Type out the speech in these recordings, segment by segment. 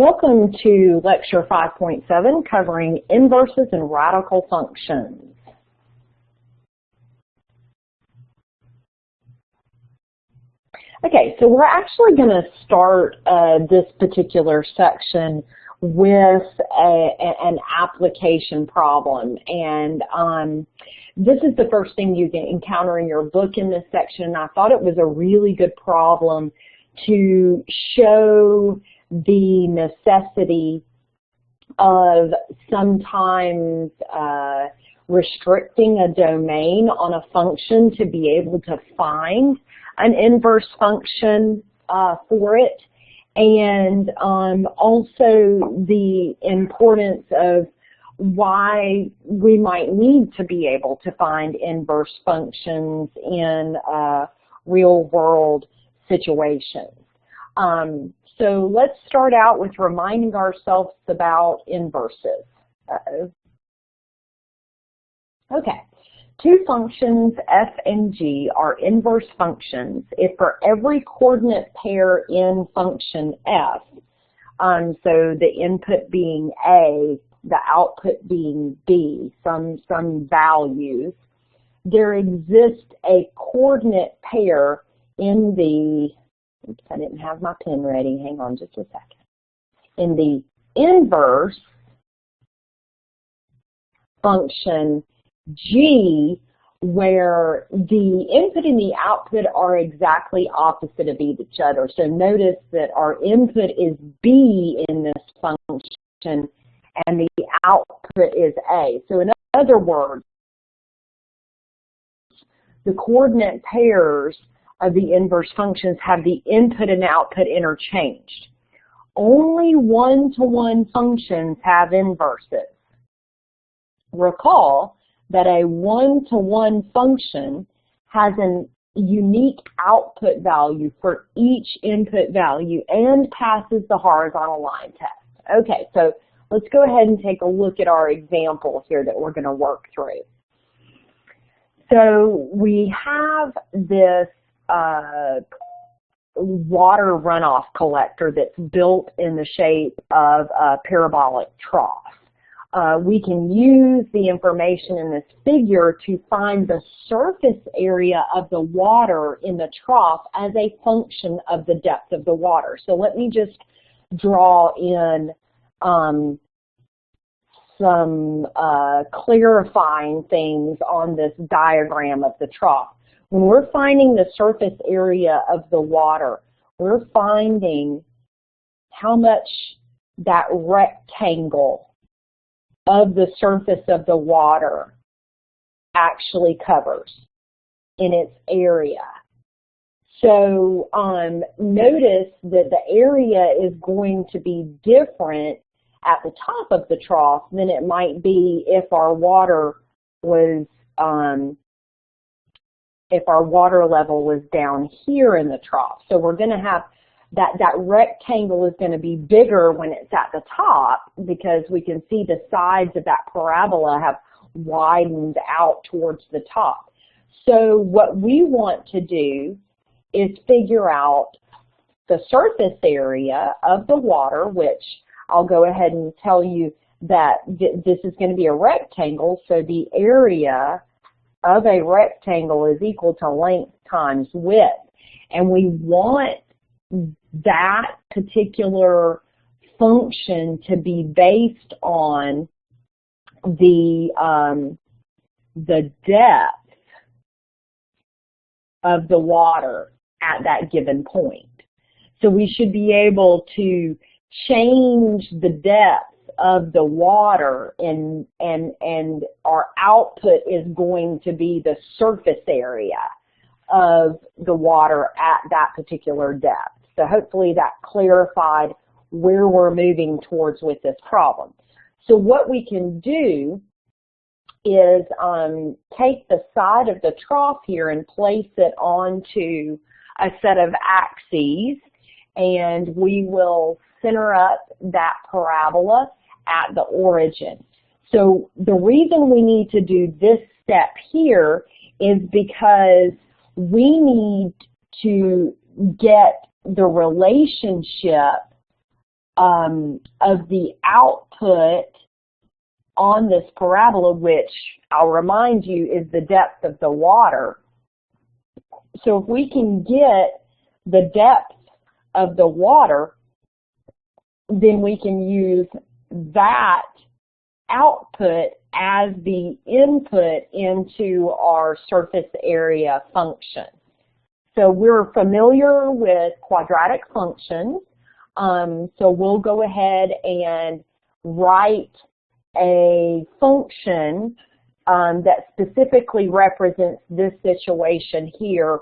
Welcome to Lecture 5.7, covering inverses and radical functions. Okay, so we're actually going to start this particular section with an application problem, and this is the first thing you can encounter in your book in this section. I thought it was a really good problem to show the necessity of sometimes restricting a domain on a function to be able to find an inverse function for it, and also the importance of why we might need to be able to find inverse functions in real-world situations. So let's start out with reminding ourselves about inverses. Okay, two functions f and g are inverse functions if for every coordinate pair in function f, so the input being a, the output being b, some values, there exists a coordinate pair in the, oops, I didn't have my pen ready, hang on just a second, in the inverse function g, where the input and the output are exactly opposite of each other. So notice that our input is b in this function and the output is a. So in other words, the coordinate pairs of the inverse functions have the input and output interchanged. Only one-to-one functions have inverses. Recall that a one-to-one function has a unique output value for each input value and passes the horizontal line test. Okay, so let's go ahead and take a look at our example here that we're going to work through. So we have this water runoff collector that's built in the shape of a parabolic trough. We can use the information in this figure to find the surface area of the water in the trough as a function of the depth of the water. So let me just draw in some clarifying things on this diagram of the trough. When we're finding the surface area of the water, we're finding how much that rectangle of the surface of the water actually covers in its area. So notice that the area is going to be different at the top of the trough than it might be if our water was if our water level was down here in the trough. So we're going to have that rectangle is going to be bigger when it's at the top because we can see the sides of that parabola have widened out towards the top. So what we want to do is figure out the surface area of the water, which I'll go ahead and tell you that this is going to be a rectangle, so the area of a rectangle is equal to length times width. And we want that particular function to be based on the depth of the water at that given point. So we should be able to change the depth of the water, and our output is going to be the surface area of the water at that particular depth. So hopefully that clarified where we're moving towards with this problem. So what we can do is take the side of the trough here and place it onto a set of axes, and we will center up that parabola at the origin. So the reason we need to do this step here is because we need to get the relationship of the output on this parabola, which I'll remind you is the depth of the water. So if we can get the depth of the water, then we can use that output as the input into our surface area function. So we're familiar with quadratic functions, so we'll go ahead and write a function that specifically represents this situation here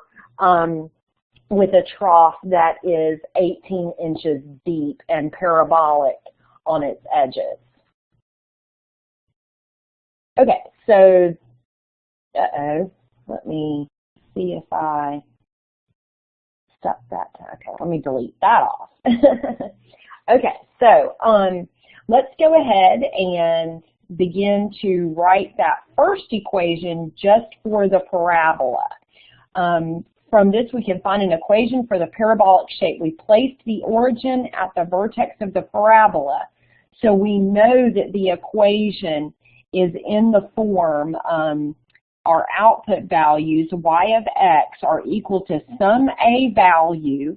with a trough that is 18 inches deep and parabolic on its edges. Okay, so, let me see if I stuck that. Okay, let me delete that off. Okay, so let's go ahead and begin to write that first equation just for the parabola. From this, we can find an equation for the parabolic shape. We placed the origin at the vertex of the parabola, so we know that the equation is in the form, our output values, y of x, are equal to some a value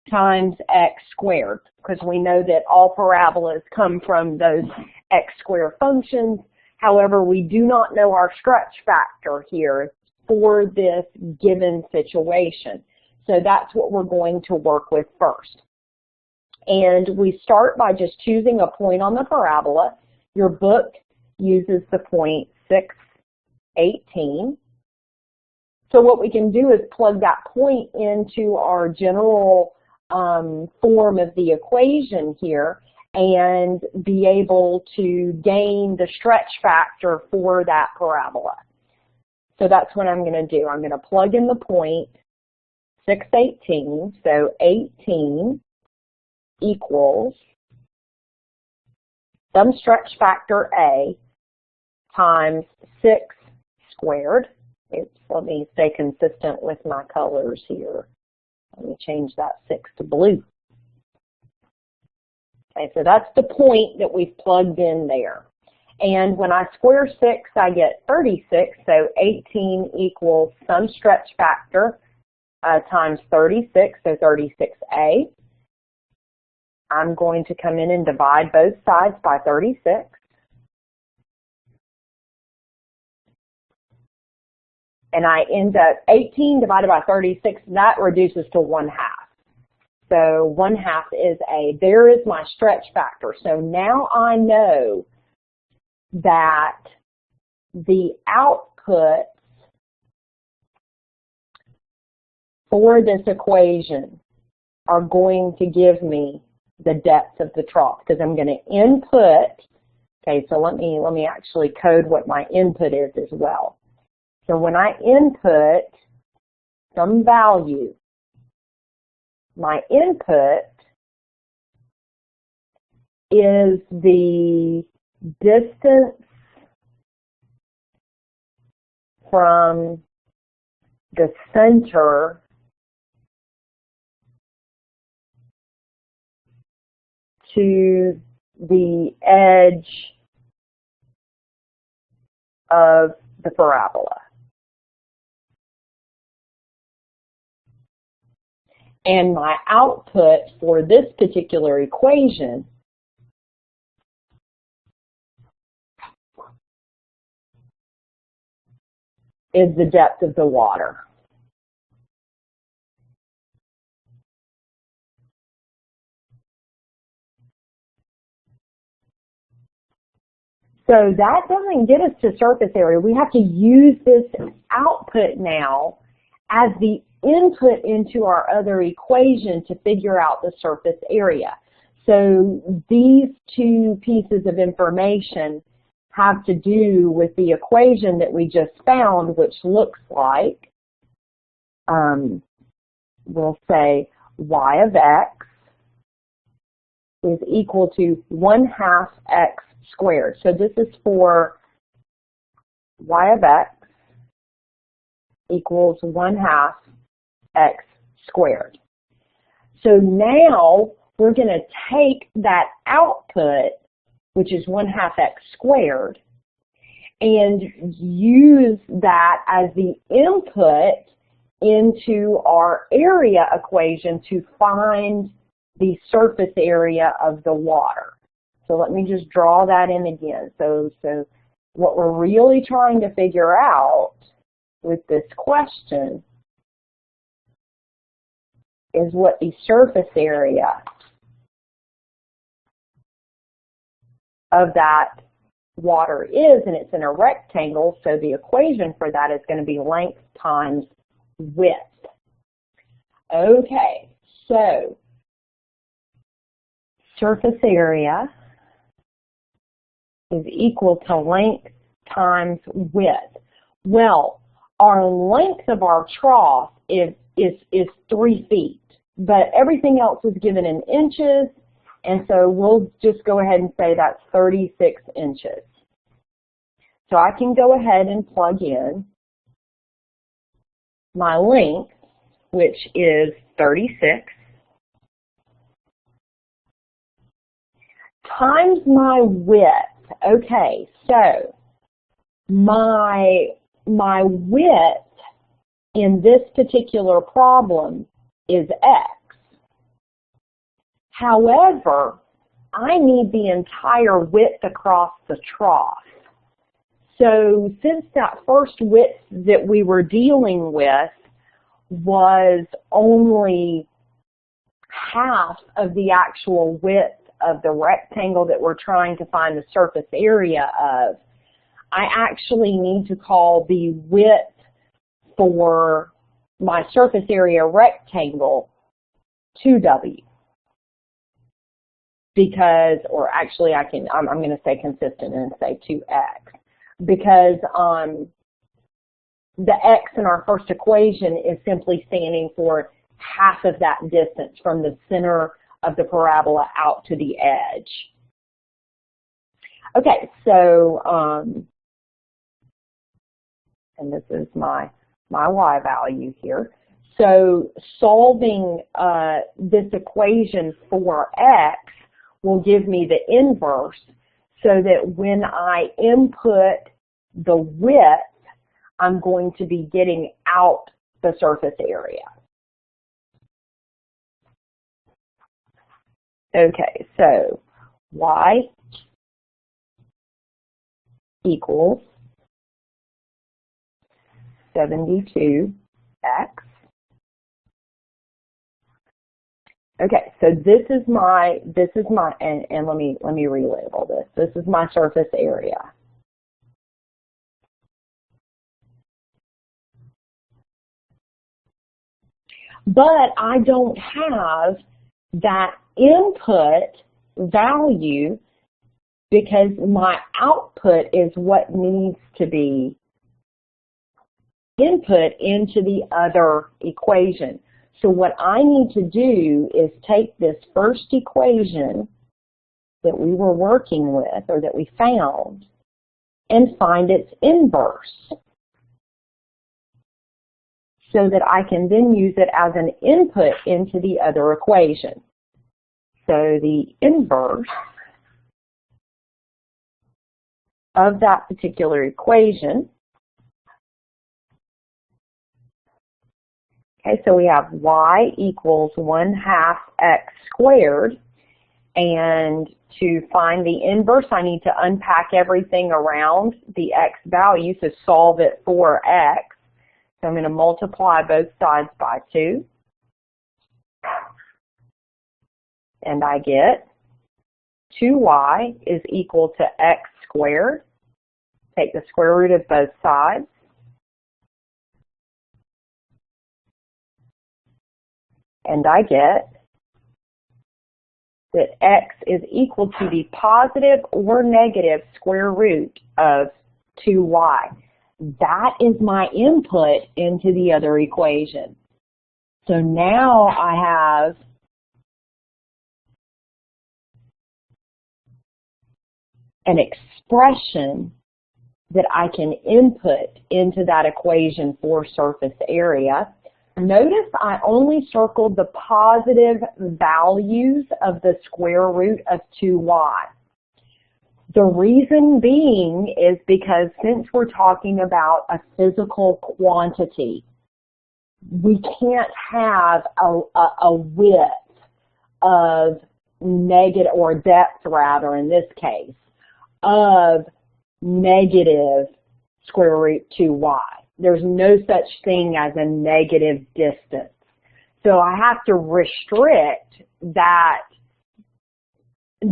times x squared, because we know that all parabolas come from those x squared functions. However, we do not know our stretch factor here for this given situation. So that's what we're going to work with first. And we start by just choosing a point on the parabola. Your book uses the point 6, 18. So what we can do is plug that point into our general form of the equation here and be able to gain the stretch factor for that parabola. So that's what I'm going to do. I'm going to plug in the point 6, 18. So 18 equals some stretch factor A times 6 squared. Let me stay consistent with my colors here. Let me change that 6 to blue. Okay, so that's the point that we've plugged in there. And when I square 6, I get 36, so 18 equals some stretch factor times 36, so 36A. I'm going to come in and divide both sides by 36. And I end up 18 divided by 36, and that reduces to 1/2. So 1/2 is A. There is my stretch factor. So now I know that the outputs for this equation are going to give me the depth of the trough, because I'm going to input. Okay, so let me actually code what my input is as well. So when I input some value, my input is the distance from the center to the edge of the parabola. And my output for this particular equation is the depth of the water. So that doesn't get us to surface area. We have to use this output now as the input into our other equation to figure out the surface area. So these two pieces of information have to do with the equation that we just found, which looks like, we'll say y of x is equal to 1/2 x squared. So this is for y of x equals 1/2 x squared. So now we're going to take that output, which is 1/2 x squared, and use that as the input into our area equation to find the surface area of the water. So let me just draw that in again. So what we're really trying to figure out with this question is what the surface area of that water is, and it's in a rectangle, so the equation for that is going to be length times width. Okay, so surface area is equal to length times width. Well, our length of our trough is 3 feet, but everything else is given in inches, and so we'll just go ahead and say that's 36 inches. So I can go ahead and plug in my length, which is 36, times my width. Okay, so my width in this particular problem is x. However, I need the entire width across the trough. So since that first width that we were dealing with was only half of the actual width of the rectangle that we're trying to find the surface area of, I actually need to call the width for my surface area rectangle 2w. Because, or actually I'm going to stay consistent and say 2x. Because the x in our first equation is simply standing for half of that distance from the center of the parabola out to the edge. Okay, so, and this is my y value here. So solving this equation for x will give me the inverse, so that when I input the width, I'm going to be getting out the surface area. Okay, so y equals 72x. Okay, so this is my, and let me relabel this. This is my surface area. But I don't have that input value because my output is what needs to be input into the other equation. So what I need to do is take this first equation that we were working with, or that we found, and find its inverse, so that I can then use it as an input into the other equation. So the inverse of that particular equation, okay, so we have y equals 1/2 x squared, and to find the inverse, I need to unpack everything around the x value, so solve it for x. So I'm going to multiply both sides by 2, and I get 2y is equal to x squared. Take the square root of both sides. And I get that x is equal to the positive or negative square root of 2y. That is my input into the other equation. So now I have an expression that I can input into that equation for surface area. Notice I only circled the positive values of the square root of 2y. The reason being is because since we're talking about a physical quantity, we can't have a width of negative, or depth rather in this case, of negative square root 2y. There's no such thing as a negative distance. So I have to restrict that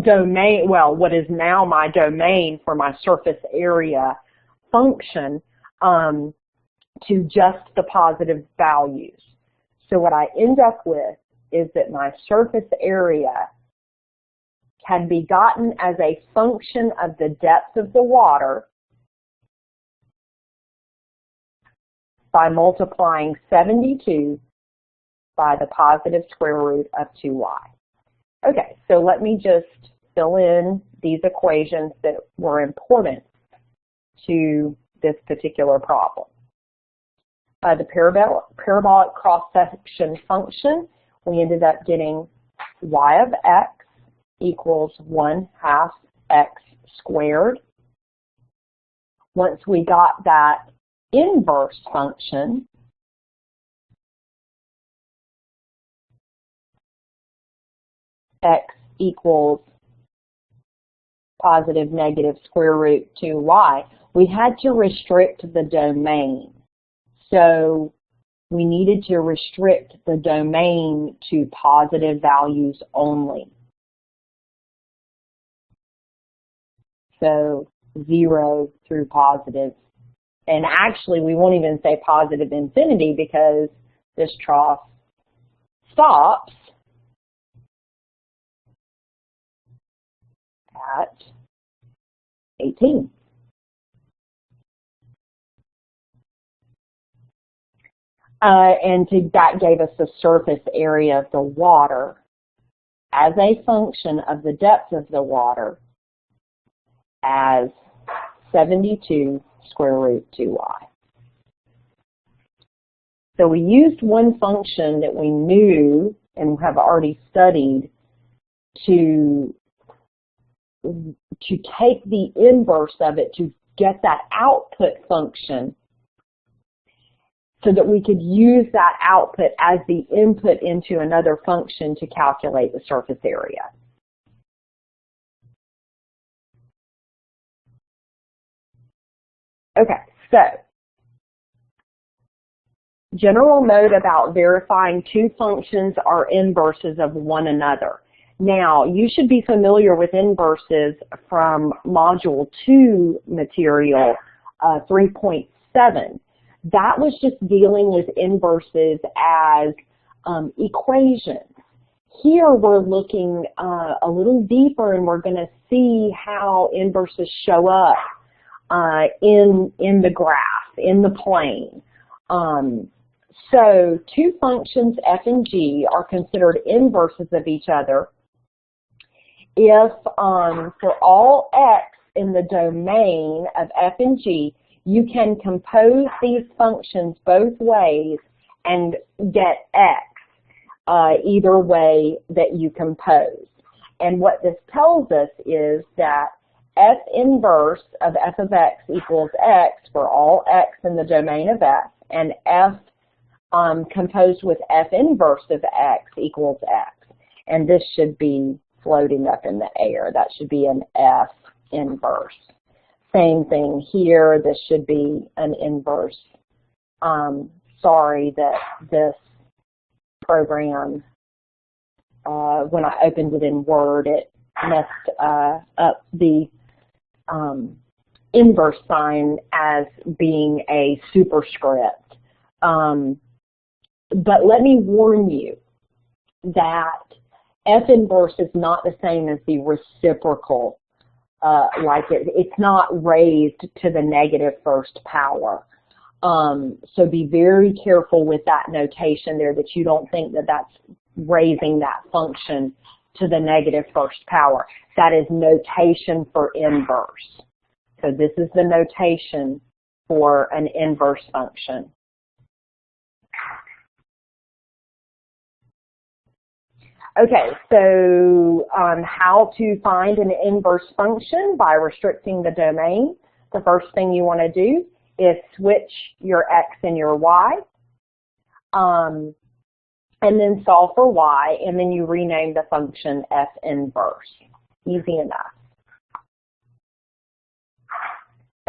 domain, well, what is now my domain for my surface area function, to just the positive values. So what I end up with is that my surface area can be gotten as a function of the depth of the water by multiplying 72 by the positive square root of 2y. Okay, so let me just fill in these equations that were important to this particular problem. The parabolic cross-section function, we ended up getting y of x equals 1/2 x squared. Once we got that inverse function, x equals positive negative square root 2y, we had to restrict the domain. So we needed to restrict the domain to positive values only. So 0 through positive. And actually, we won't even say positive infinity because this trough stops at 18. And that gave us the surface area of the water as a function of the depth of the water as 72 square root 2y. So we used one function that we knew and have already studied to take the inverse of it to get that output function so that we could use that output as the input into another function to calculate the surface area. Okay, so general note about verifying two functions are inverses of one another. Now, you should be familiar with inverses from Module 2 material 3.7. That was just dealing with inverses as equations. Here we're looking a little deeper, and we're going to see how inverses show up in the graph, in the plane. So two functions f and g are considered inverses of each other if for all x in the domain of f and g, you can compose these functions both ways and get x either way that you compose. And what this tells us is that f inverse of f of x equals x for all x in the domain of f, and f composed with f inverse of x equals x. And this should be floating up in the air. That should be an f inverse. Same thing here. This should be an inverse. Sorry that this program, when I opened it in Word, it messed up the inverse sign as being a superscript. But let me warn you that f inverse is not the same as the reciprocal. It's not raised to the negative first power. So be very careful with that notation there, that you don't think that that's raising that function to the negative first power. That is notation for inverse. So this is the notation for an inverse function. Okay, so how to find an inverse function by restricting the domain. The first thing you want to do is switch your x and your y, and then solve for y, and then you rename the function f inverse. Easy enough.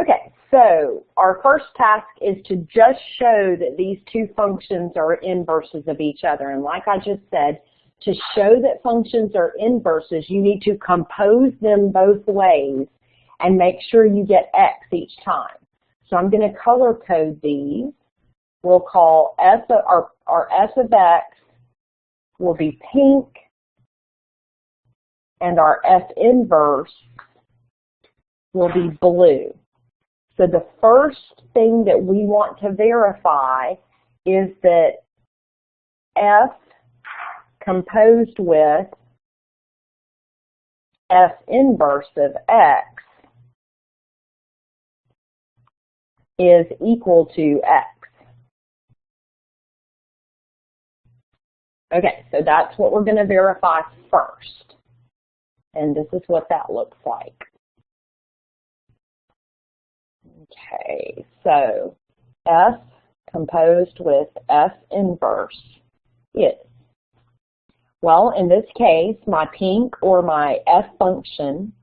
Okay, so our first task is to just show that these two functions are inverses of each other. And like I just said, to show that functions are inverses, you need to compose them both ways and make sure you get x each time. So I'm going to color code these. We'll call our f of x will be pink, and our f inverse will be blue. So the first thing that we want to verify is that f composed with f inverse of x is equal to x. Okay, so that's what we're going to verify first. And this is what that looks like. Okay, so f composed with f inverse is, well, in this case, my pink or my f function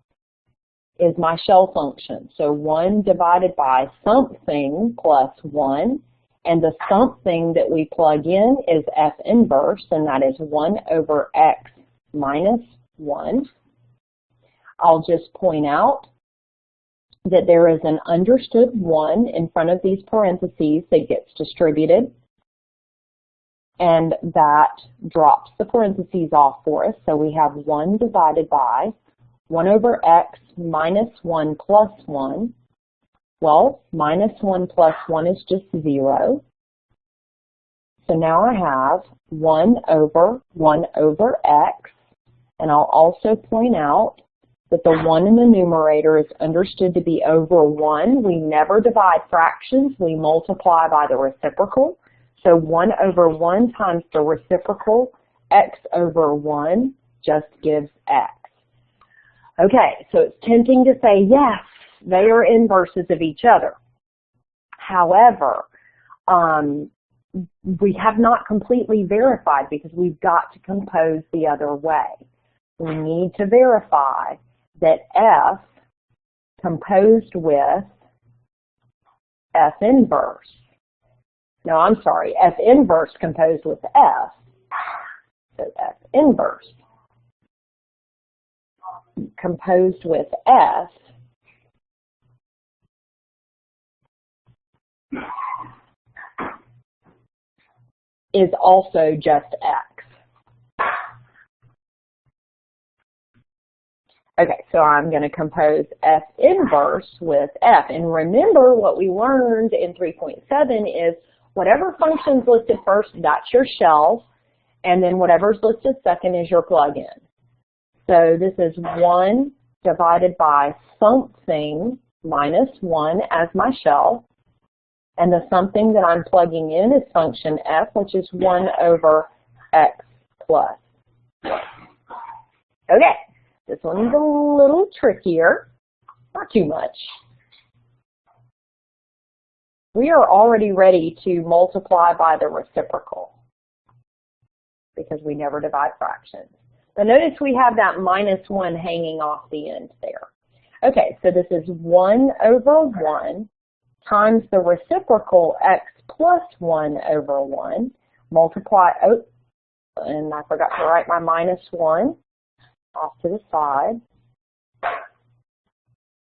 is my shell function. So 1 divided by something plus 1, and the something that we plug in is f inverse, and that is 1 over x minus 1. I'll just point out that there is an understood 1 in front of these parentheses that gets distributed, and that drops the parentheses off for us. So we have 1 divided by 1 over x minus 1 plus 1. Well, minus 1 plus 1 is just 0. So now I have 1 over x, and I'll also point out that the 1 in the numerator is understood to be over 1. We never divide fractions. We multiply by the reciprocal. So 1 over 1 times the reciprocal, x over 1, just gives x. Okay, so it's tempting to say, yes, they are inverses of each other. However, we have not completely verified because we've got to compose the other way. We need to verify that f composed with f inverse. No, I'm sorry, f inverse composed with f. So f inverse composed with f is also just x. Okay, so I'm going to compose f inverse with f. And remember what we learned in 3.7 is whatever function's listed first, that's your shell, and then whatever's listed second is your plug-in. So this is 1 divided by something minus 1 as my shell, and the something that I'm plugging in is function f, which is 1 over x plus 1. Okay. This one's a little trickier, not too much. We are already ready to multiply by the reciprocal because we never divide fractions. But notice we have that minus 1 hanging off the end there. Okay, so this is 1 over 1 times the reciprocal x plus 1 over 1. Multiply, oh, and I forgot to write my minus 1. Off to the side.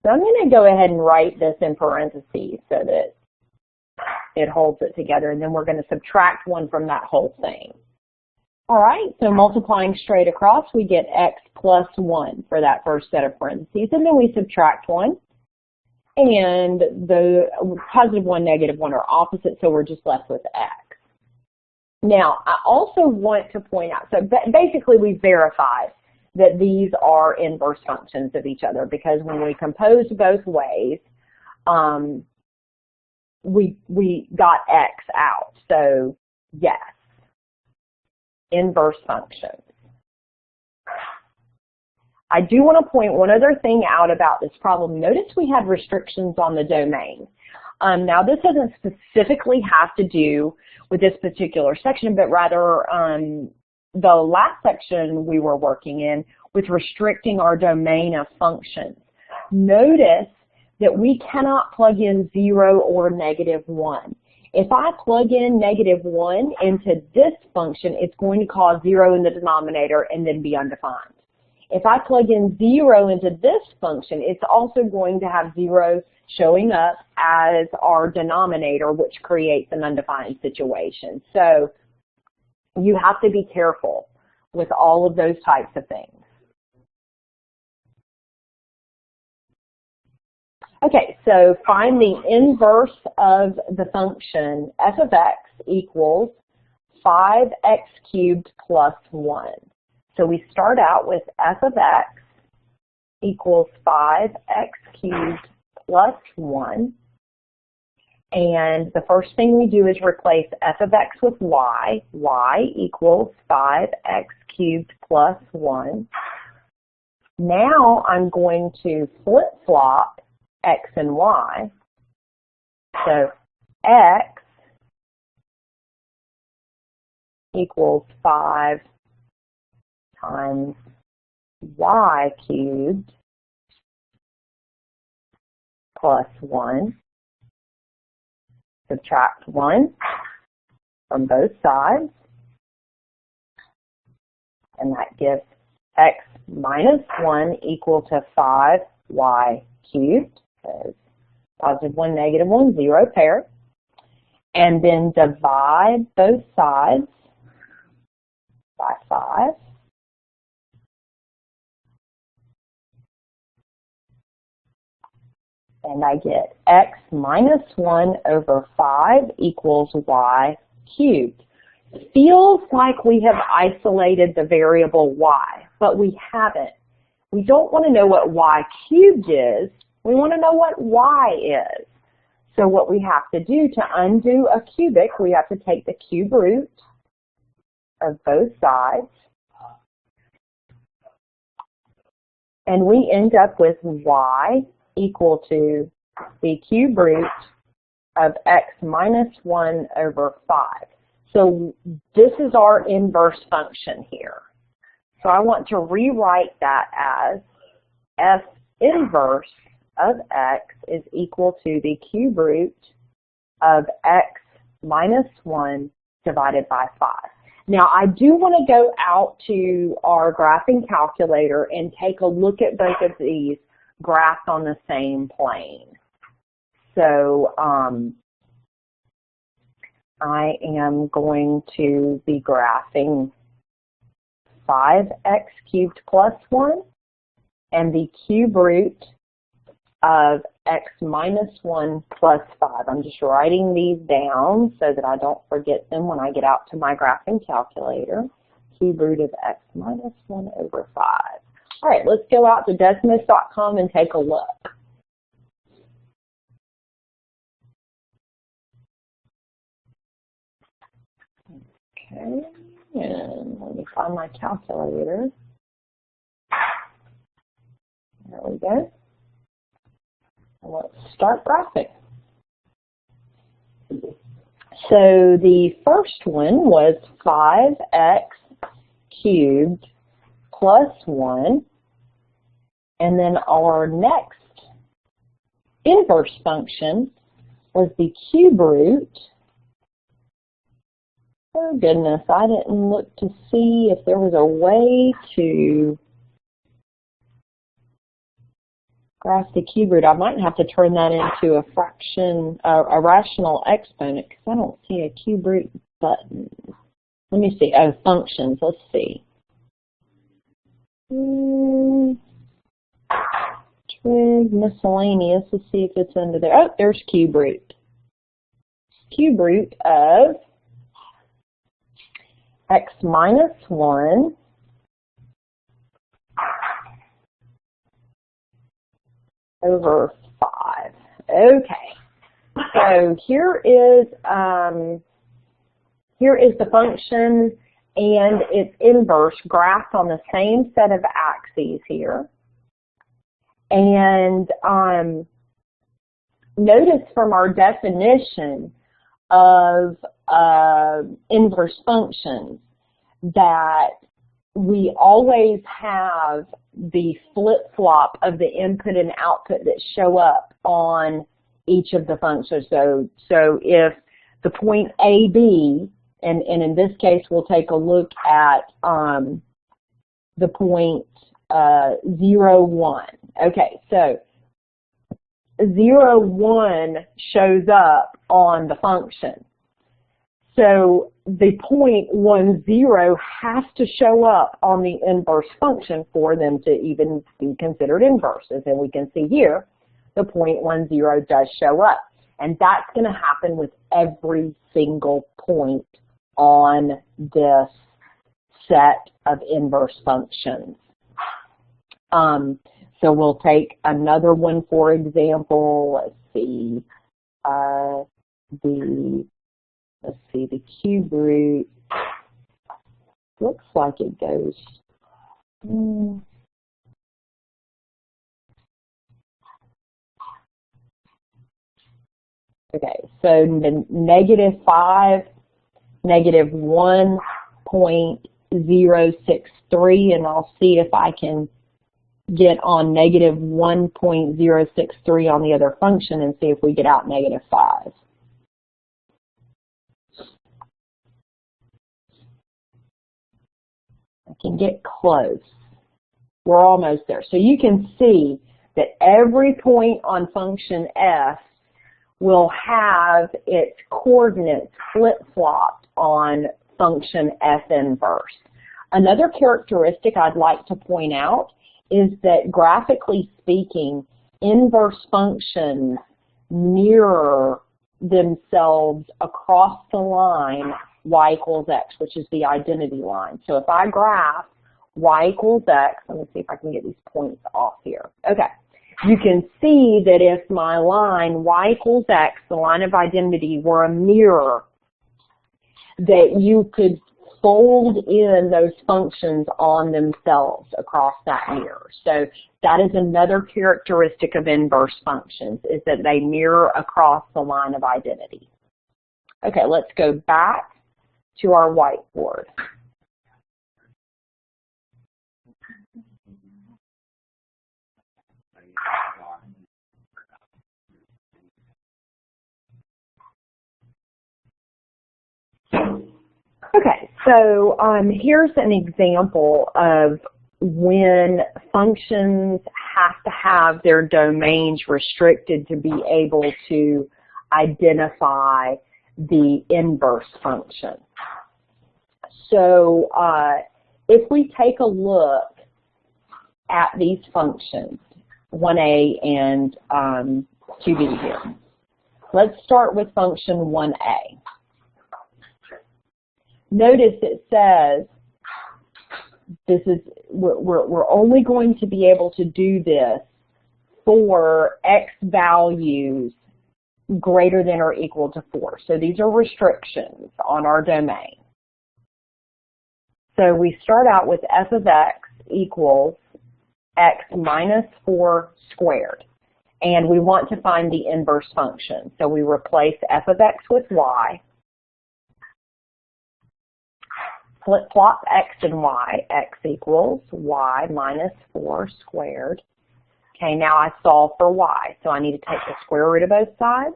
So I'm going to go ahead and write this in parentheses so that it holds it together, and then we're going to subtract 1 from that whole thing. All right, so multiplying straight across, we get x plus 1 for that first set of parentheses, and then we subtract 1. And the positive 1, negative 1 are opposite, so we're just left with x. Now, I also want to point out, so basically we verified that these are inverse functions of each other because when we composed both ways, we got x out. So yes, inverse functions. I do want to point one other thing out about this problem. Notice we had restrictions on the domain. Now, this doesn't specifically have to do with this particular section, but rather the last section we were working in with restricting our domain of functions. Notice that we cannot plug in 0 or -1. If I plug in -1 into this function, it's going to cause 0 in the denominator and then be undefined. If I plug in 0 into this function, it's also going to have 0 showing up as our denominator, which creates an undefined situation. So you have to be careful with all of those types of things. Okay, so find the inverse of the function f of x equals 5x cubed plus 1. So we start out with f of x equals 5x cubed plus 1. And the first thing we do is replace f of x with y. Y equals 5x cubed plus 1. Now I'm going to flip-flop x and y. So x equals 5 times y cubed plus 1. Subtract 1 from both sides. And that gives x minus 1 equal to 5y cubed. So +1, -1, 0 pair. And then divide both sides by 5. And I get x minus 1 over 5 equals y cubed. Feels like we have isolated the variable y, but we haven't. We don't want to know what y cubed is. We want to know what y is. So what we have to do to undo a cubic, we have to take the cube root of both sides. And we end up with y equal to the cube root of x minus 1 over 5. So this is our inverse function here. So I want to rewrite that as f inverse of x is equal to the cube root of x minus 1 divided by 5. Now I do want to go out to our graphing calculator and take a look at both of these graphed on the same plane. So I am going to be graphing 5x cubed plus 1 and the cube root of x minus 1 plus 5. I'm just writing these down so that I don't forget them when I get out to my graphing calculator. Cube root of x minus 1 over 5. All right, let's go out to Desmos.com and take a look. Okay, and let me find my calculator. There we go. And let's start graphing. So the first one was 5x cubed plus 1. And then our next inverse function was the cube root. Oh goodness, I didn't look to see if there was a way to graph the cube root. I might have to turn that into a fraction, a rational exponent, because I don't see a cube root button. Let me see. Oh, functions. Let's see. Trig, miscellaneous. Let's see if it's under there. Oh, there's cube root. Cube root of x minus 1 over 5. Okay. So here is the function, and its inverse graphed on the same set of axes here. And notice from our definition of inverse functions that we always have the flip-flop of the input and output that show up on each of the functions. So if the point AB, and in this case we'll take a look at the point 0, 1. Okay, so 0, 1 shows up on the function. So the point 1, 0 has to show up on the inverse function for them to even be considered inverses. And we can see here the point 1, 0 does show up. And that's going to happen with every single point on this set of inverse functions. So we'll take another one, for example. Let's see, the cube root looks like it goes. Okay, so -5, -1.063, and I'll see if I can get on -1.063 on the other function and see if we get out -5. I can get close. We're almost there. So you can see that every point on function f will have its coordinates flip-flopped on function f inverse. Another characteristic I'd like to point out is that graphically speaking, inverse functions mirror themselves across the line y equals x, which is the identity line. So if I graph y equals x, let me see if I can get these points off here. Okay, you can see that if my line y equals x, the line of identity, were a mirror, that you could fold in those functions on themselves across that mirror. So that is another characteristic of inverse functions, is that they mirror across the line of identity. Okay, let's go back to our whiteboard. Okay, so here's an example of when functions have to have their domains restricted to be able to identify the inverse function. So if we take a look at these functions, 1a and 2b here, let's start with function 1a. Notice it says we're only going to be able to do this for x values greater than or equal to 4. So these are restrictions on our domain. So we start out with f of x equals x minus 4 squared. And we want to find the inverse function. So we replace f of x with y. Flip-flop x and y. X equals y minus 4 squared. Okay, now I solve for y. So I need to take the square root of both sides.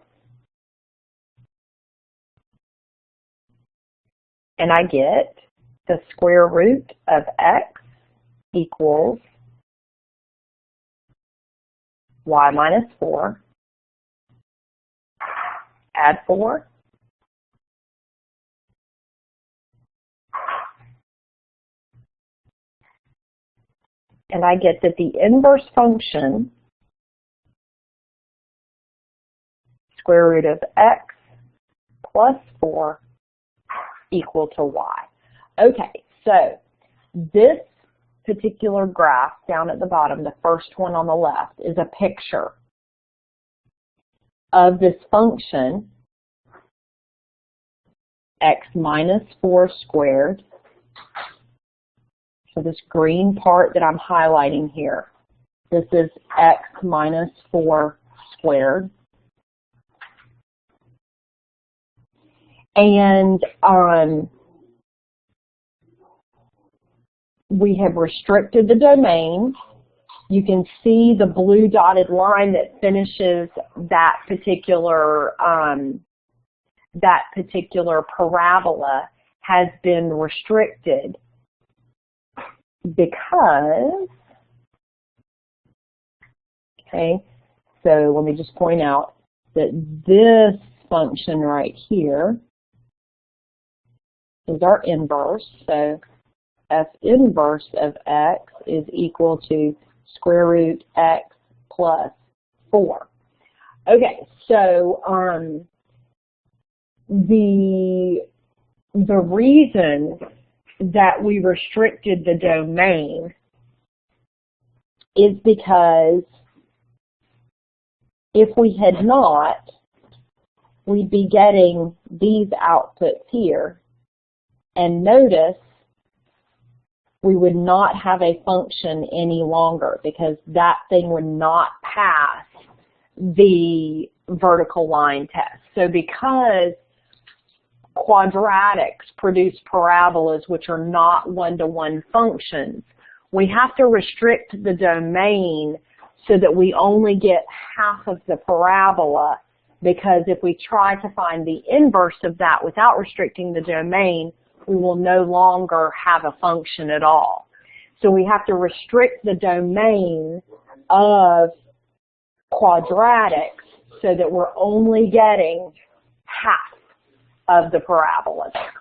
And I get the square root of x equals y minus 4. Add 4. And I get that the inverse function, square root of x plus 4, equal to y. Okay, so this particular graph down at the bottom, the first one on the left, is a picture of this function, x minus 4 squared So this green part that I'm highlighting here, this is x minus 4 squared. And we have restricted the domain. You can see the blue dotted line that finishes that particular parabola has been restricted because, okay, so let me just point out that this function right here is our inverse. So f inverse of x is equal to square root x plus 4. Okay, so the reason that we restricted the domain is because if we had not, we'd be getting these outputs here, and notice we would not have a function any longer because that thing would not pass the vertical line test. So because quadratics produce parabolas which are not one-to-one functions, we have to restrict the domain so that we only get half of the parabola, because if we try to find the inverse of that without restricting the domain, we will no longer have a function at all. So we have to restrict the domain of quadratics so that we're only getting half of the parabola there.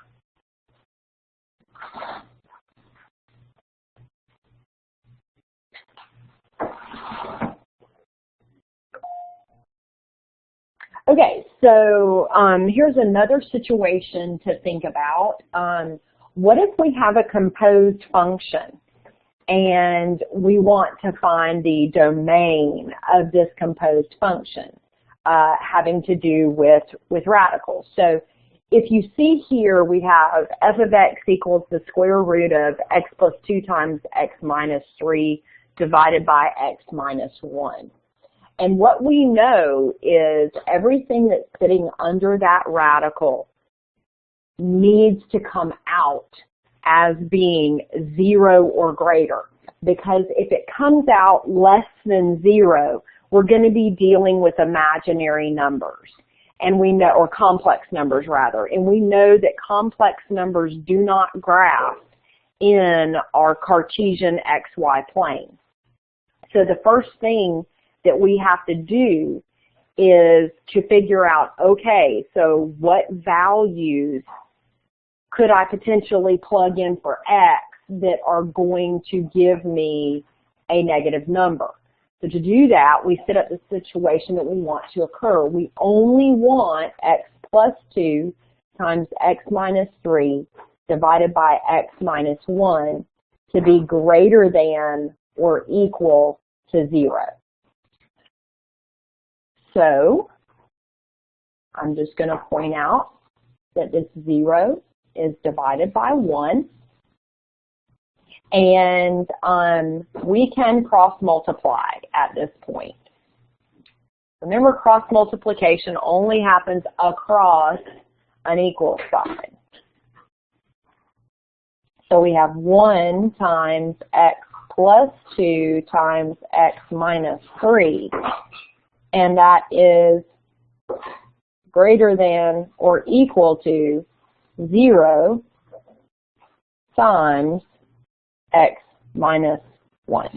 Okay, so here's another situation to think about. What if we have a composed function and we want to find the domain of this composed function having to do with radicals? So if you see here, we have f of x equals the square root of x plus 2 times x minus 3 divided by x minus 1. And what we know is everything that's sitting under that radical needs to come out as being 0 or greater. Because if it comes out less than 0, we're going to be dealing with imaginary numbers. And we know, or complex numbers rather. And we know that complex numbers do not graph in our Cartesian XY plane. So the first thing that we have to do is to figure out, okay, so what values could I potentially plug in for x that are going to give me a negative number? So to do that, we set up the situation that we want to occur. We only want x plus 2 times x minus 3 divided by x minus 1 to be greater than or equal to 0. So I'm just going to point out that this 0 is divided by 1. And we can cross multiply at this point. Remember, cross multiplication only happens across an equal sign. So we have 1 times x plus 2 times x minus 3. And that is greater than or equal to 0 times x minus 1.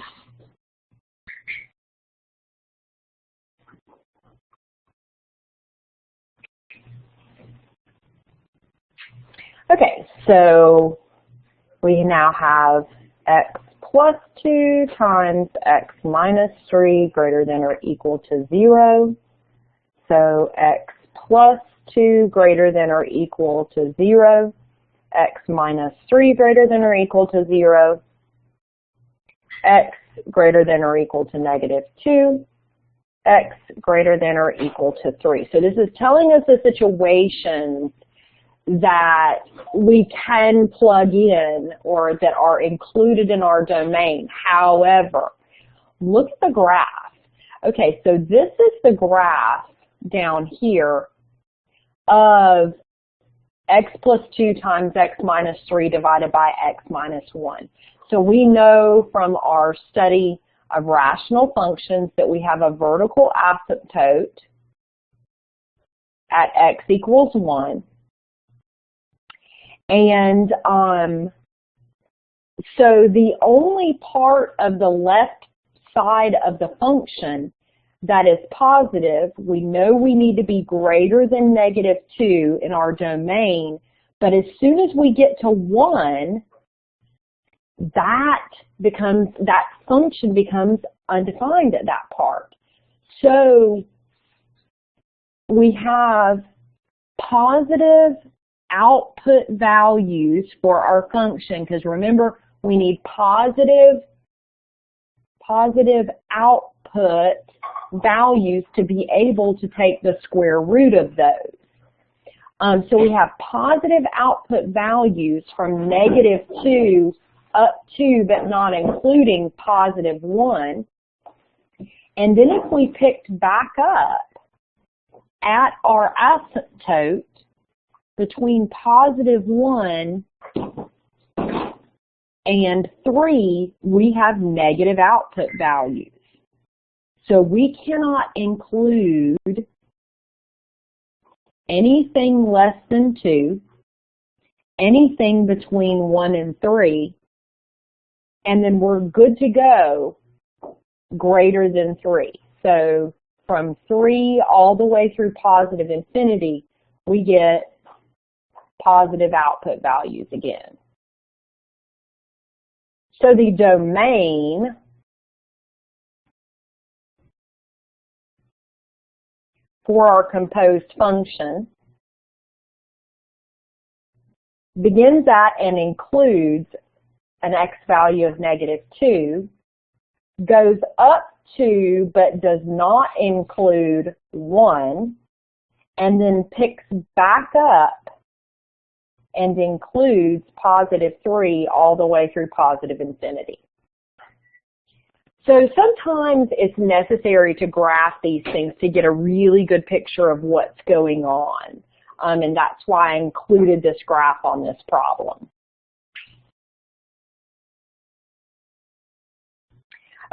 Okay, so we now have x plus 2 times x minus 3 greater than or equal to 0. So x plus 2 greater than or equal to 0. X minus 3 greater than or equal to 0. X greater than or equal to negative 2. X greater than or equal to 3. So this is telling us the situations that we can plug in or that are included in our domain. However, look at the graph. Okay, so this is the graph down here of x plus 2 times x minus 3 divided by x minus 1. So we know from our study of rational functions that we have a vertical asymptote at x equals 1. And so the only part of the left side of the function that is positive, we know we need to be greater than -2 in our domain, but as soon as we get to 1, that function becomes undefined at that part. So we have positive output values for our function, because remember, we need positive output values to be able to take the square root of those. So we have positive output values from -2 up to but not including +1. And then if we picked back up at our asymptote between +1 and 3, we have negative output values. So we cannot include anything less than 2, anything between 1 and 3, and then we're good to go greater than 3. So from 3 all the way through positive infinity, we get positive output values again. So the domain for our composed function begins at and includes an x value of -2, goes up to but does not include 1, and then picks back up and includes +3 all the way through positive infinity. So sometimes it's necessary to graph these things to get a really good picture of what's going on. And that's why I included this graph on this problem.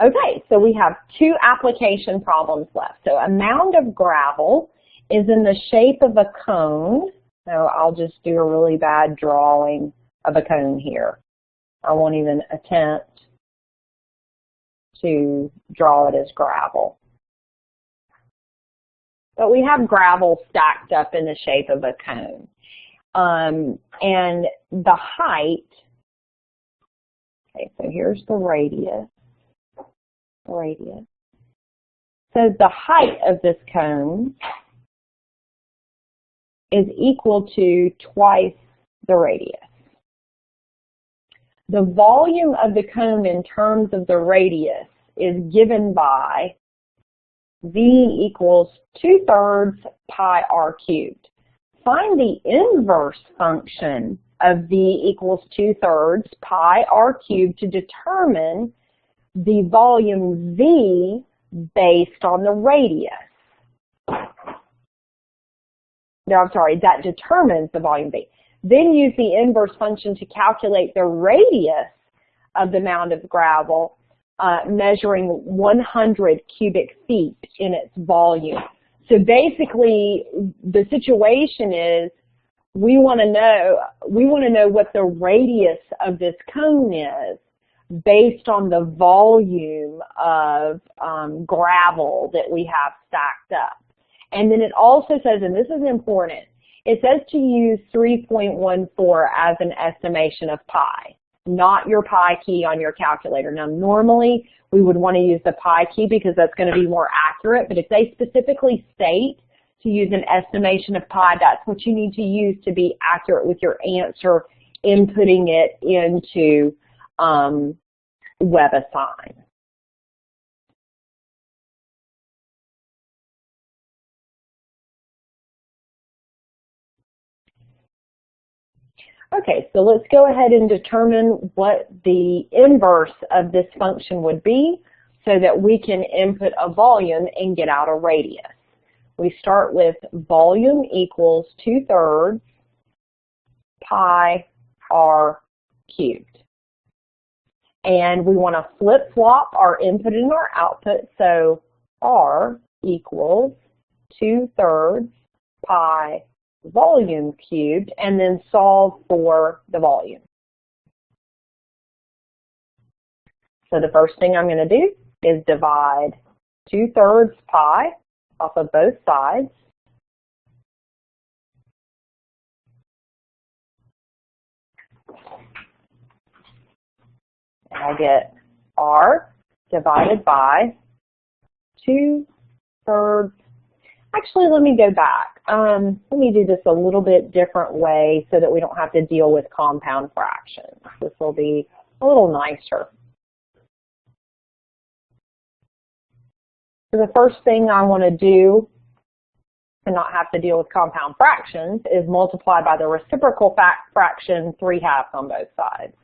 Okay, so we have 2 application problems left. So a mound of gravel is in the shape of a cone. So I'll just do a really bad drawing of a cone here. I won't even attempt to draw it as gravel. But we have gravel stacked up in the shape of a cone. And the height, okay, so here's the radius. So the height of this cone is equal to twice the radius. The volume of the cone in terms of the radius is given by V equals 2/3 pi r cubed. Find the inverse function of V equals 2/3 pi r cubed to determine the volume V based on the radius. No, I'm sorry, that determines the volume V. Then use the inverse function to calculate the radius of the mound of gravel, measuring 100 cubic feet in its volume. So basically, the situation is we want to know what the radius of this cone is based on the volume of gravel that we have stacked up. And then it also says, and this is important, it says to use 3.14 as an estimation of pi, not your pi key on your calculator. Now, normally we would want to use the pi key because that's going to be more accurate, but if they specifically state to use an estimation of pi, that's what you need to use to be accurate with your answer, inputting it into WebAssign. Okay, so let's go ahead and determine what the inverse of this function would be so that we can input a volume and get out a radius. We start with volume equals 2/3 pi r cubed. And we want to flip-flop our input and our output, so r equals 2/3 pi volume cubed, and then solve for the volume. So the first thing I'm going to do is divide 2/3 pi off of both sides. And I get r divided by 2/3. Actually, let me go back. Let me do this a little bit different way so that we don't have to deal with compound fractions. This will be a little nicer. So the first thing I want to do to not have to deal with compound fractions is multiply by the reciprocal fraction 3/2 on both sides.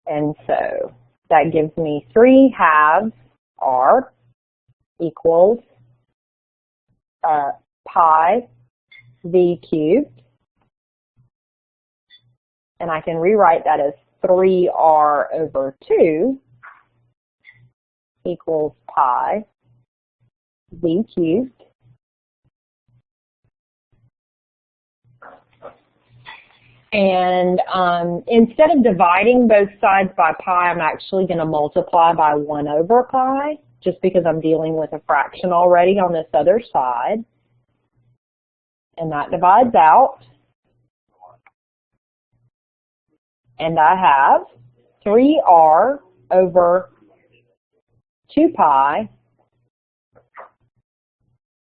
And so that gives me 3/2 r equals pi v cubed. And I can rewrite that as 3r over 2 equals pi v cubed. And instead of dividing both sides by pi, I'm actually going to multiply by 1 over pi, just because I'm dealing with a fraction already on this other side. And that divides out. And I have 3r over 2 pi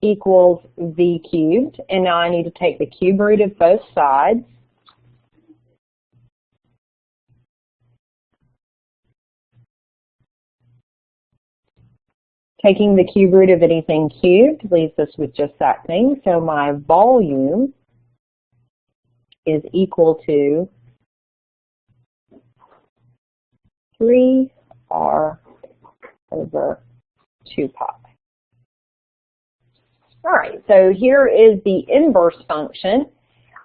equals v cubed. And now I need to take the cube root of both sides. Taking the cube root of anything cubed leaves us with just that thing. So my volume is equal to 3r over 2 pi. All right, so here is the inverse function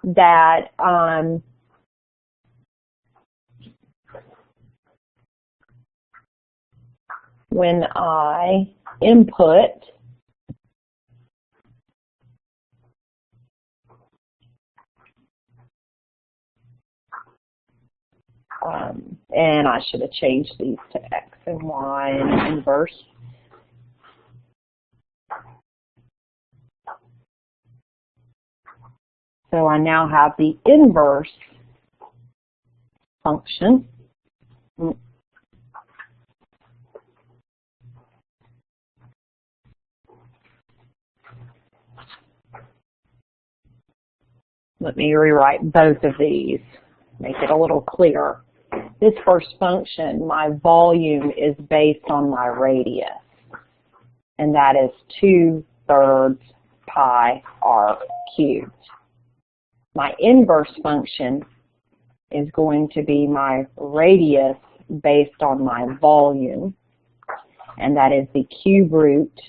that when I input and I should have changed these to x and y and inverse. So I now have the inverse function. Let me rewrite both of these, make it a little clearer. This first function, my volume is based on my radius, and that is 2/3 pi r cubed. My inverse function is going to be my radius based on my volume, and that is the cube root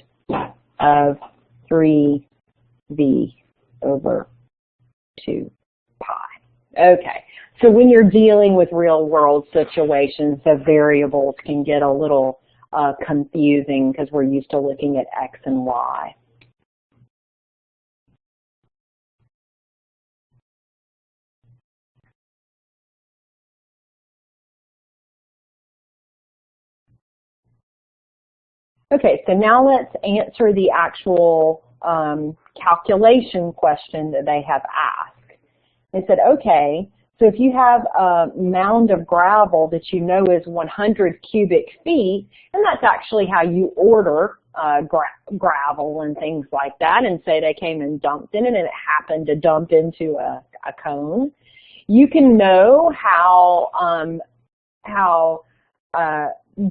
of 3v over 2 pi. Okay, so when you're dealing with real world situations, the variables can get a little confusing because we're used to looking at x and y. Okay, so now let's answer the actual calculation question that they have asked. They said, okay, so if you have a mound of gravel that you know is 100 cubic feet, and that's actually how you order gravel and things like that, and say they came and dumped in it and it happened to dump into a cone, you can know how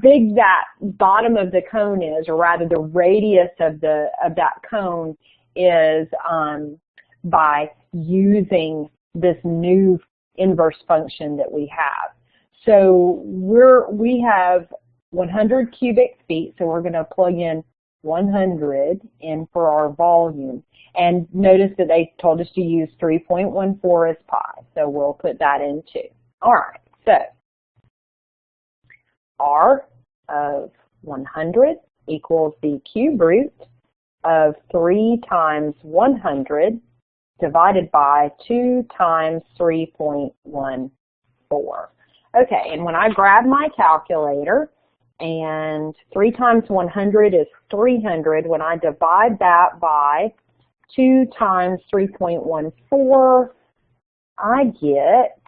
big that bottom of the cone is, or rather the radius of that cone is, by using this new inverse function that we have. So we have 100 cubic feet, so we're going to plug in 100 in for our volume. And notice that they told us to use 3.14 as pi, so we'll put that in too. All right, so R of 100 equals the cube root of 3 times 100 divided by 2 times 3.14. Okay, and when I grab my calculator, and 3 times 100 is 300, when I divide that by 2 times 3.14, I get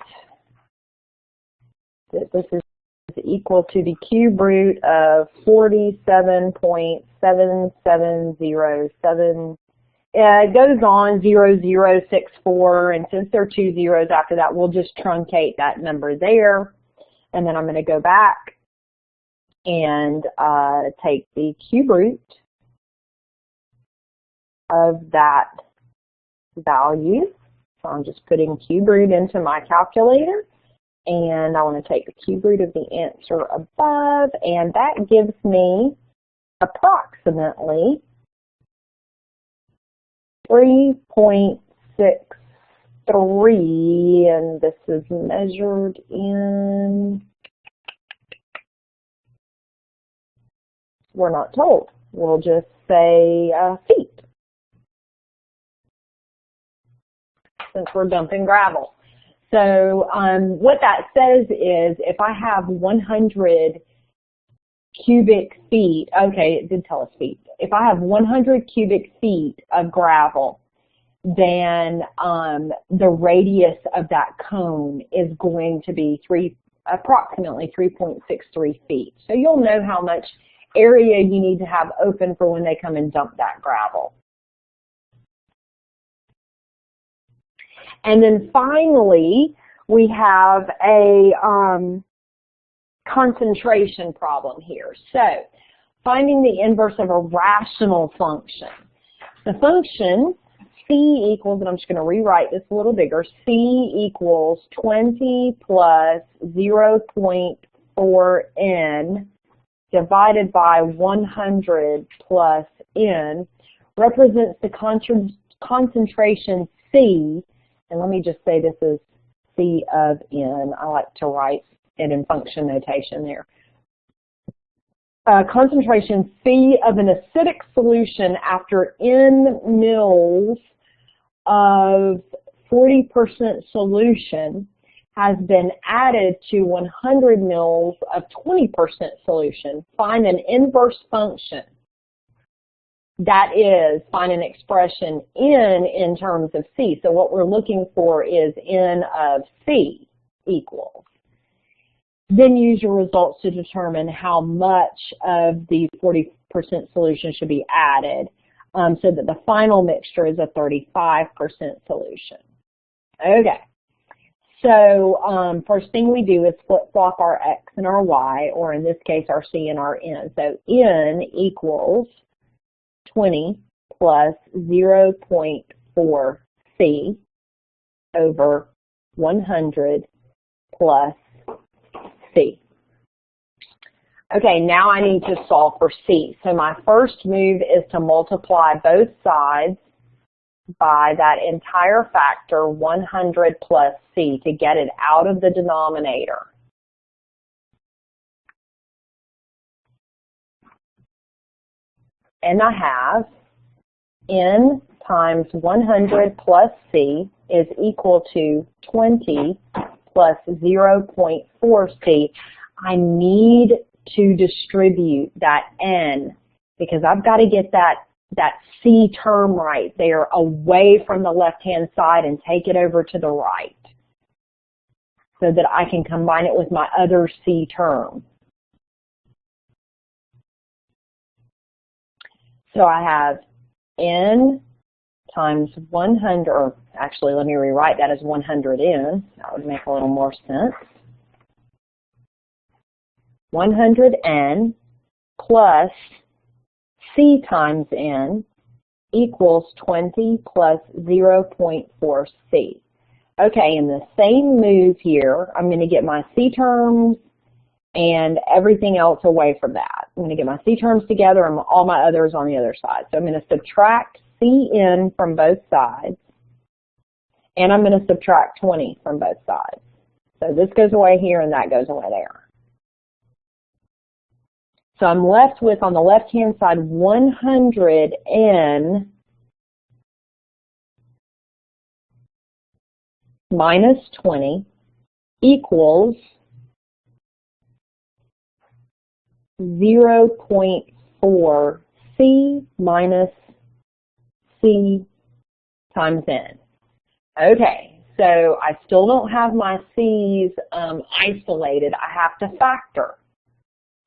that this is equal to the cube root of 47.7707. It goes on 0064, and since there are 2 zeros after that, we'll just truncate that number there. And then I'm going to go back and take the cube root of that value. So I'm just putting cube root into my calculator, and I want to take the cube root of the answer above, and that gives me approximately 3.63, and this is measured in, we're not told. We'll just say feet, since we're dumping gravel. So what that says is if I have 100 cubic feet, okay, it did tell us feet. If I have 100 cubic feet of gravel, then the radius of that cone is going to be approximately 3.63 feet. So you'll know how much area you need to have open for when they come and dump that gravel. And then finally, we have a concentration problem here. So finding the inverse of a rational function. The function C equals, and I'm just going to rewrite this a little bigger, C equals 20 plus 0.4n divided by 100 plus n represents the concentration C. And let me just say this is C of n. I like to write it in function notation there. Concentration C of an acidic solution after n mils of 40% solution has been added to 100 mils of 20% solution. Find an inverse function. That is, find an expression in terms of C. So what we're looking for is n of C equals. Then use your results to determine how much of the 40% solution should be added so that the final mixture is a 35% solution. Okay. So first thing we do is flip-flop our X and our Y, or in this case our C and our N. So N equals 20 plus 0.4 C over 100 plus C. Okay, now I need to solve for C. So my first move is to multiply both sides by that entire factor, 100 plus C, to get it out of the denominator. And I have N times 100 plus C is equal to 20 plus 0.4 C. I need to distribute that N because I've got to get that C term right there away from the left-hand side and take it over to the right so that I can combine it with my other C term. So I have N times 100, or actually let me rewrite that as 100N. That would make a little more sense. 100N plus C times N equals 20 plus 0.4C. Okay, in the same move here, I'm going to get my C terms and everything else away from that. I'm going to get my C terms together and all my others on the other side. So I'm going to subtract CN from both sides, and I'm going to subtract 20 from both sides. So this goes away here and that goes away there. So I'm left with, on the left-hand side, 100N minus 20 equals 0.4 C minus C times N. Okay, so I still don't have my C's isolated. I have to factor.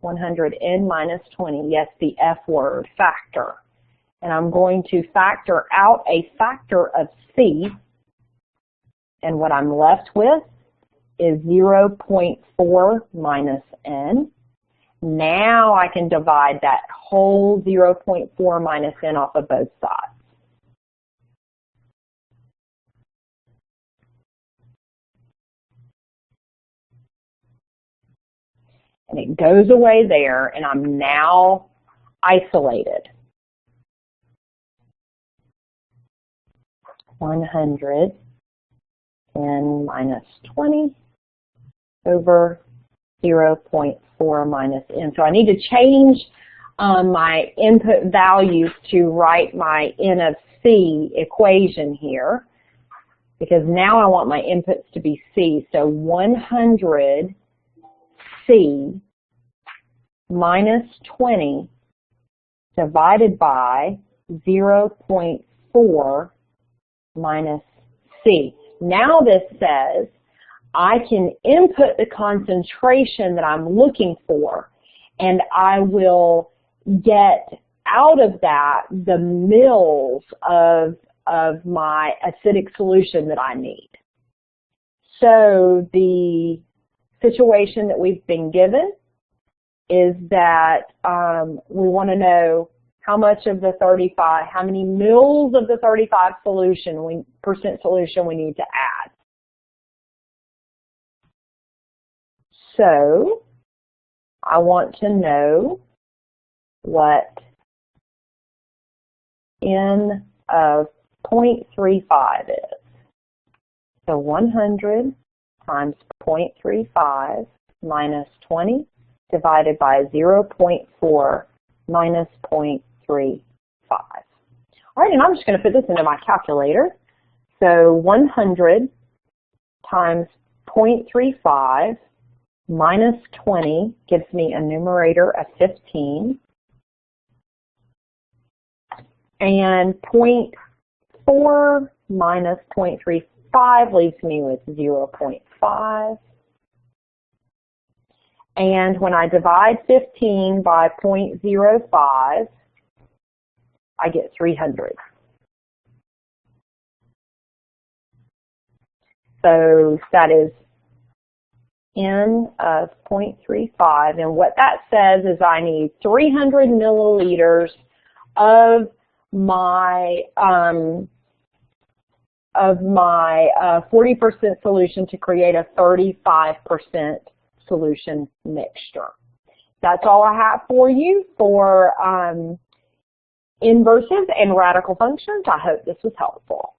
100N minus 20, yes, the F word, factor. And I'm going to factor out a factor of C, and what I'm left with is 0.4 minus N. Now I can divide that whole 0.4 minus N off of both sides. And it goes away there, and I'm now isolated. 100 N minus 20 over 0.4 minus N. So I need to change my input values to write my N of C equation here, because now I want my inputs to be C. So 100 C minus 20 divided by 0.4 minus C. Now this says I can input the concentration that I'm looking for, and I will get out of that the mils of my acidic solution that I need. So the situation that we've been given is that we want to know how much of the 35, how many mils of the 35 percent solution we need to add. So I want to know what N of 0.35 is. So 100 times 0.35 minus 20 divided by 0.4 minus 0.35. All right, and I'm just going to put this into my calculator. So 100 times 0.35 minus 20 gives me a numerator of 15. And 0.4 minus 0.35 leaves me with 0.5. And when I divide 15 by 0.05, I get 300. So that is N of 0.35. And what that says is I need 300 milliliters of my 40% solution to create a 35% solution mixture. That's all I have for you for inverses and radical functions. I hope this was helpful.